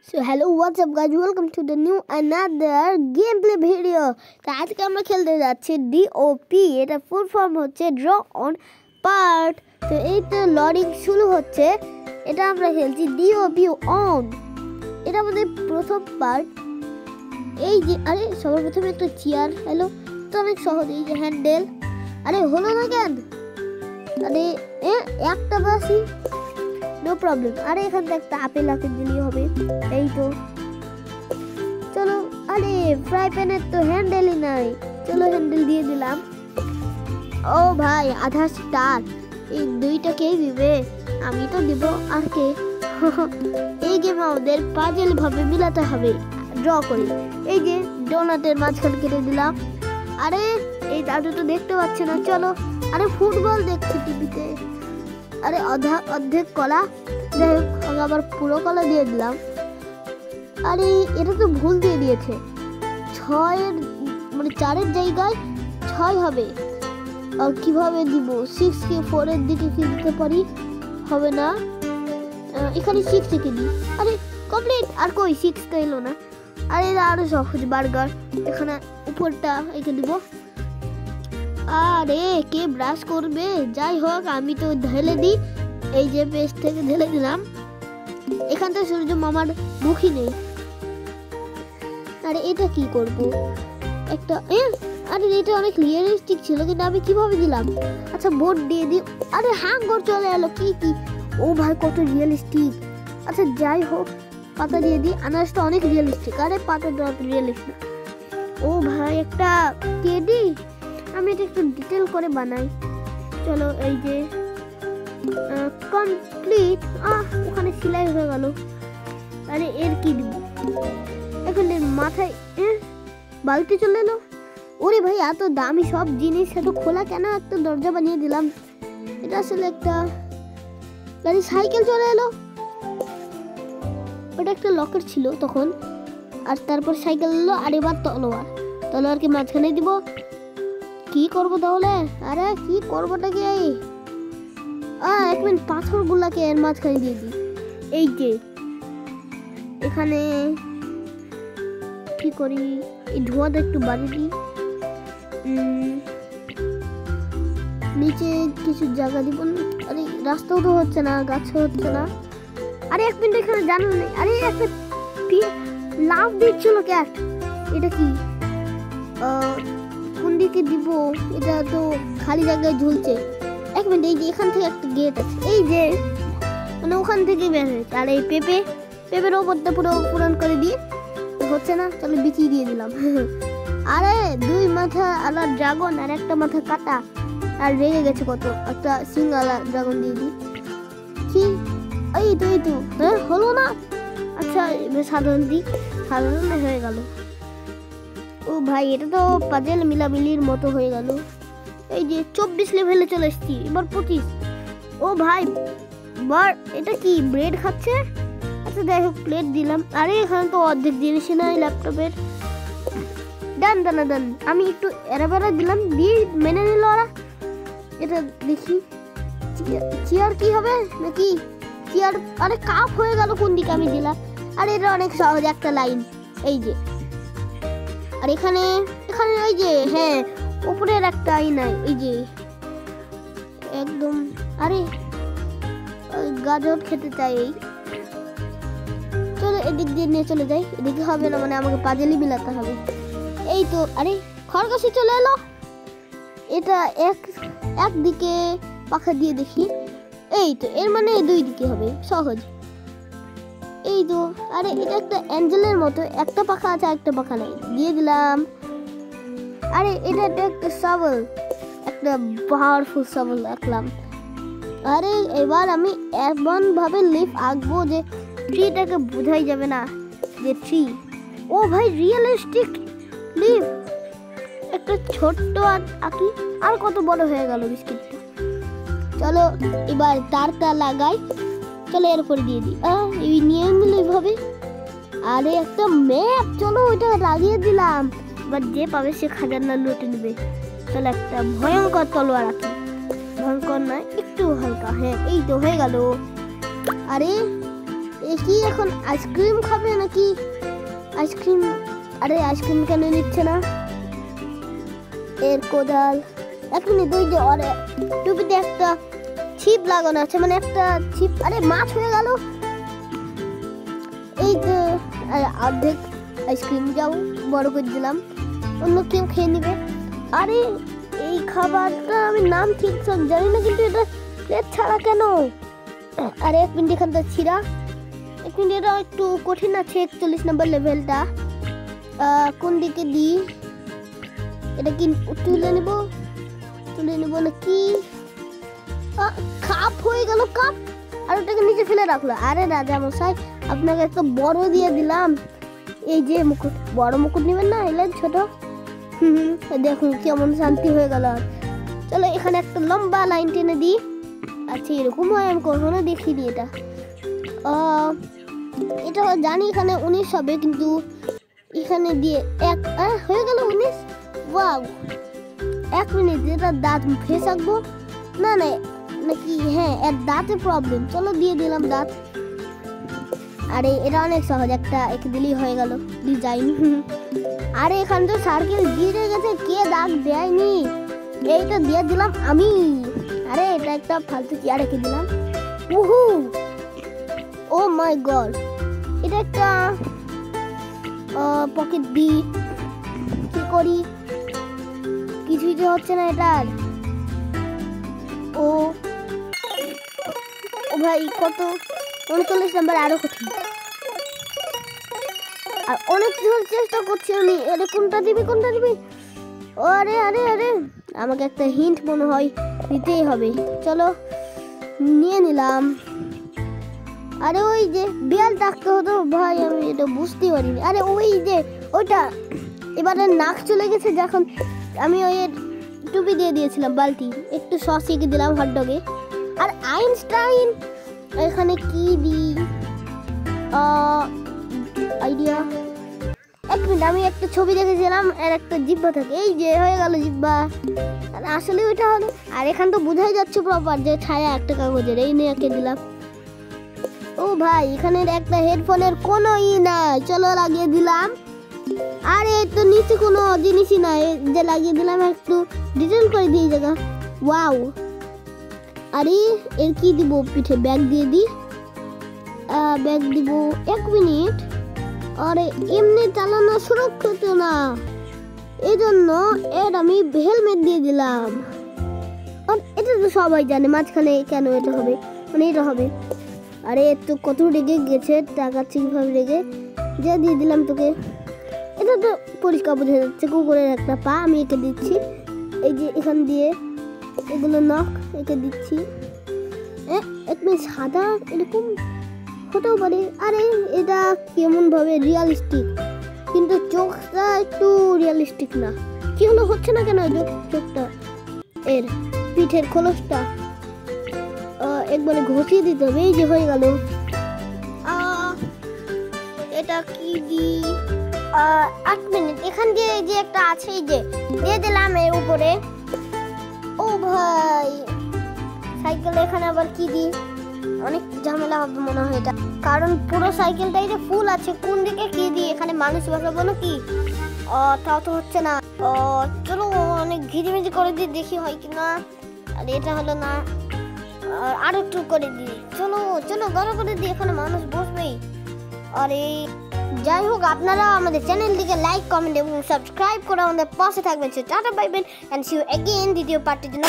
So hello, what's up guys, welcome to the new another gameplay video। তো আজকে আমরা খেলতে যাচ্ছি ডিওপি। এটা ফুল ফর্ম হচ্ছে ড্র অন পার্ট। তো এই তো লডিং শুরু হচ্ছে। এটা আমরা খেলছি ডিওপি অন। এটা আমাদের প্রথম পার্ট। এই যে আরে সবার প্রথমে একটা চেয়ার। হ্যালো, তো অনেক সহজ। এই যে হ্যান্ডেল। আরে হলো না কেন? আরে একটা বাসি, নো প্রবলেম। আরে এখান থেকে একটা আপেল দিলেই হবে। এই তো চলো। আরে ফ্রাই প্যানের তো হ্যান্ডেলই নাই। চলো হ্যান্ডেল দিয়ে দিলাম। ও ভাই, আধা স্টার। এই দুইটা কে দিবে? আমি তো দিব। আর কে? এই গেম আমাদের পাজেল ভাবে মিলাতে হবে ড্র করে। এই যে ডোনাটের মাঝখান কেটে দিলাম। আরে এই দাদু তো দেখতে পাচ্ছে না। চলো। আরে ফুটবল দেখছি টিভিতে। আরে অর্ধেক কলা। যাই হোক, আবার পুরো কলা দিয়ে দিলাম। আরে এটা তো ভুল দিয়ে দিয়েছে। 6-এর মানে 4-এর জায়গায় 6 হবে। আর কিভাবে দিব? 6কে 4-এর দিকে কি দিতে পারি? হবে না। এখানে 6 থেকে দিই। আরে কমপ্লিট। আর কই 6 তো এলো না। আরে আরো সহজ বার্গার। এখানে উপরটা এঁকে দিব। আরে কে ব্রাশ করবে? যাই হোক, আমি তো ঢেলে দিই। এই যে পেস্ট থেকে ঢেলে দিলাম। এখান থেকে সূর্য মামার মুখই নেই। আরে এটা কি করব? একটা আরে এটা অনেক রিয়েলিস্টিক ছিল, কিন্তু আমি কিভাবে দিলাম? আচ্ছা বোর্ড দিয়ে দিই। আরে হাঙ্গর চলে এলো। কি ও ভাই, কত রিয়েলিস্টিক। আচ্ছা যাই হোক, পাতা দিয়ে দিই। আনারসটা অনেক রিয়েলিস্টিক। আরে পাতা দেওয়া রিয়েলিস্টিক। ও ভাই, একটা টেডি। আমি এটা একটু ডিটেল করে বানাই। চলো, এই যে কমপ্লিট। ওখানে সেলাই হয়ে গেল। আরে এর কি দিব? এখন এর মাথায় বালতি চলে এলো। ওরে ভাই, এত দামি সব জিনিস এত খোলা কেন? একটা দরজা বানিয়ে দিলাম। এটা আসলে একটা গাড়ি। সাইকেল চলে এলো। ওটা একটা লকার ছিল তখন। আর তারপর সাইকেল এলো। আর এবার তলোয়ারকে মাঝখানে দিব। কি করবো তাহলে? আরে কি করবোটা কি? এক মিনিট, পাথর গুলাকে এর মাঝখানে দিয়ে দিই। এই যে এখানে কি করি? এই ধোঁয়াটা একটু বাড়িয়ে দিই। নিচে কিছু জায়গা দিব। আরে রাস্তাও তো হচ্ছে না, গাছও হচ্ছে না। আরে এক মিনিট, এখানে জানো নেই। আরে একটা লাভ দিচ্ছিল ক্যাট। এটা কি? কোন দিকে দিব? এটা তো খালি জায়গায় ঝুলছে। এক মিনিট, এই যে এখান থেকে একটা গেট আছে। এই যে মানে ওখান থেকে বের হয়েছে। আর এই পেঁপের ওপরটা পুরো পূরণ করে দিয়ে হচ্ছে না। চলো বিছিয়ে দিয়ে দিলাম। আরে 2 মাথা আলা ড্রাগন আর একটা মাথা কাটা। আর রেগে গেছে কত। একটা সিং আলা ড্রাগন দিয়ে দিই। কি? এই তো হলো না। আচ্ছা সাধারণ দিই। সাধারণ হয়ে গেল। ও ভাই, এটা তো পাজেল মিলামিলির মতো হয়ে গেল। এই যে 24 লেভেলে চলে এসেছি। এবার 25। ও ভাই, এটা কি ব্রেড খাচ্ছে? আচ্ছা যাই হোক, প্লেট দিলাম। আরে এখানে তো অর্ধেক জিনিসই নাই ল্যাপটপের। ডান। আমি একটু এরাবেরা দিলাম, দিয়ে মেনে নিল ওরা। এটা দেখি চেয়ার কি হবে নাকি? চেয়ার। আরে কাপ হয়ে গেল কোন দিকে আমি দিলাম। আরে এটা অনেক সহজ একটা লাইন। এই যে আর এখানে ওই যে উপরের একটা নাই। এই যে একদম। আরে গাজর খেতে চাই। চলো এদিক দিয়ে নিয়ে চলে যাই। এদিকে হবে না, মানে আমাকে পাজেলি মিলাতে হবে। এই তো। আরে খরগোশে চলে এলো। এটা একদিকে পাখা দিয়ে দেখি। এই তো, এর মানে 2 দিকে হবে। সহজ। এই তো। আরে এটা একটা অ্যাঞ্জেলের মতো। একটা পাখা আছে, একটা পাখা নাই। দিয়ে দিলাম। আরে এটা একটা শাবল, একটা পাওয়ারফুল শাবল রাখলাম। আরে এবার আমি এমন ভাবে লিফ আঁকবো যে ট্রিটাকে বোঝাই যাবে না যে ট্রি। ও ভাই, রিয়েলিস্টিক লিফ। একটা ছোট্ট আঁকি। আর কত বড় হয়ে গেল বিস্কিটটা। চলো এবার তারটা লাগাই। চলো এর উপরে দিয়ে দিই। এই নিয়ে নিল এইভাবে। আরে একটা ম্যাপ। চলো ওইটা লাগিয়ে দিলাম। এবার যে পাবে সে খাজানা লুটে নেবে। চলো একটা ভয়ঙ্কর তলোয়ার রাখি। ভয়ঙ্কর নয়, একটু হালকা। এই তো হয়ে গেল। আরে এ কি এখন আইসক্রিম খাবে নাকি? আইসক্রিম, আরে আইসক্রিম কেন নিচ্ছে না? এর কোদাল, এক মিনিট, ওই যে আরে টুপিতে একটা ছিপ লাগানো আছে, মানে একটা ছিপ। আরে মাছ হয়ে গেল। এই তো অর্ধেক আইসক্রিম যাও বড় করে দিলাম, অন্য কেউ খেয়ে নিবে। আরে এই খাবারটা আমি নাম ঠিক জানি না, কিন্তু এটা প্লেট ছাড়া কেন? আরে এক মিনিট, এখানটা ছিঁড়া। এক মিনিট, এটা একটু কঠিন আছে 41 নম্বর লেভেলটা। কোন দিকে দিই? এটা কি তুলে নেব নাকি? কাপ হয়ে গেল, কাপ। আর ওটাকে নিচে ফেলে রাখলো। আরে রাজা মশাই, আপনাকে একটা বড় দিয়ে দিলাম। এই যে মুকুট, বড় মুকুট নেবেন না, এলে ছোট। দেখুন কেমন শান্তি হয়ে গেল। চলো এখানে একটা লম্বা লাইন টেনে দিই। আচ্ছা এরকম হয়, আমি কখনো দেখিনি এটা। এটা জানি এখানে 19 হবে, কিন্তু এখানে দিয়ে এক হয়ে গেল 19। ওয়াও, এক মিনিট, এটা দাঁত ফেস আঁকবো না নাকি? হ্যাঁ, এর দাঁতে প্রবলেম। চলো দিয়ে দিলাম দাঁত। আরে এটা অনেক সহজ, একটা এঁকে দিলেই হয়ে গেল ডিজাইন। আরে এখানে তো সার্কেল গিরে গেছে, কে দাগ দেয়নি? এইটা দিয়ে দিলাম আমি। আরে এটা একটা ফালতু চেয়ার রেখে দিলাম। উহু, ও মাই গড, এটা একটা পকেট দি। কি করি? কিছুই যে হচ্ছে না এটার। ও ভাই, কত 39 নাম্বার, আরো কঠিন। আর অনেক চেষ্টা করছি আমি। আরে কোনটা দিবি? আরে আরে আরে, আমাকে একটা হিন্ট মনে হয় দিতেই হবে। চলো নিয়ে নিলাম। আরে ওই যে বিড়াল ডাকতে হতো ভাই, আমি এটা বুঝতেই পারিনি। আরে ওই যে ওইটা, এবারে নাক চলে গেছে যখন আমি ওই টুপি দিয়ে দিয়েছিলাম, বালতি। একটু সস এঁকে দিলাম হটডগে। আর আইনস্টাইন, এখানে কি দিই? আইডিয়া, এক মিনিট, আমি একটা ছবি দেখেছিলাম, আর একটা জিব্বা থাকে। এই যে হয়ে গেল জিব্বা। আর আসলে ওইটা হলো। আর এখান তো বোঝাই যাচ্ছে প্রপার যে ছায়া একটা কাগজের। এই নিয়ে এঁকে দিলাম। ও ভাই, এখানে একটা হেডফোনের কোনো নাই। চলো লাগিয়ে দিলাম। আরে তো নিচে কোনো জিনিসই নাই, যে লাগিয়ে দিলাম। একটু ডিটেল করে দিই জায়গা। ওয়াও, আরে এর কি দিব? পিঠে ব্যাগ দিয়ে দিই। ব্যাগ দিব, এক মিনিট। আরে এমনি চালানো সুরক্ষিত না, এই জন্য এর আমি হেলমেট দিয়ে দিলাম। আর এটা তো সবাই জানে, মাঝখানে কেন এটা হবে, মানে এটা হবে। আরে তো কত রেগে গেছে, টাকাচ্ছে কিভাবে রেগে, যে দিয়ে দিলাম তোকে। এটা তো পরিষ্কার বোঝা যাচ্ছে, কুকুরের একটা পা আমি এঁকে দিচ্ছি। এই যে এখান দিয়ে এগুলো নখ এঁকে দিচ্ছি। একটু সাদা এরকম হতেও পারে। আরে এটা কেমন ভাবে রিয়ালিস্টিক, কিন্তু চোখটা একটু রিয়ালিস্টিক না। কি হলো, হচ্ছে না কেন চোখটা? এর পিঠের খোলসটা একবারে ঘষিয়ে দিতে হবে। এই যে হয়ে গেল। এটা কি দি? 8 মিনিট, এখান দিয়ে যে একটা আছে, এই যে দিয়ে দিলাম এর উপরে। ও ভাই, সাইকেল এখানে আবার কি দি? অনেক ঝামেলা হবে মনে হয় এটা, কারণ পুরো সাইকেলটাই যে ফুল আছে। কোন দিকে কি দি? এখানে মানুষ বসাবো নাকি? তাও তো হচ্ছে না। চলো অনেক ঘিরিমিজি করে দিই, দেখি হয় কিনা। আর এটা হলো না, আর একটু করে দিই। চলো বড় করে দিই, এখানে মানুষ বসবেই। আর এই যাই হোক, আপনারা আমাদের চ্যানেলটিকে লাইক, কমেন্ট এবং সাবস্ক্রাইব করে আমাদের পাশে থাকবেন। Tata, bye bye, and see you again দ্বিতীয় পার্টির জন্য।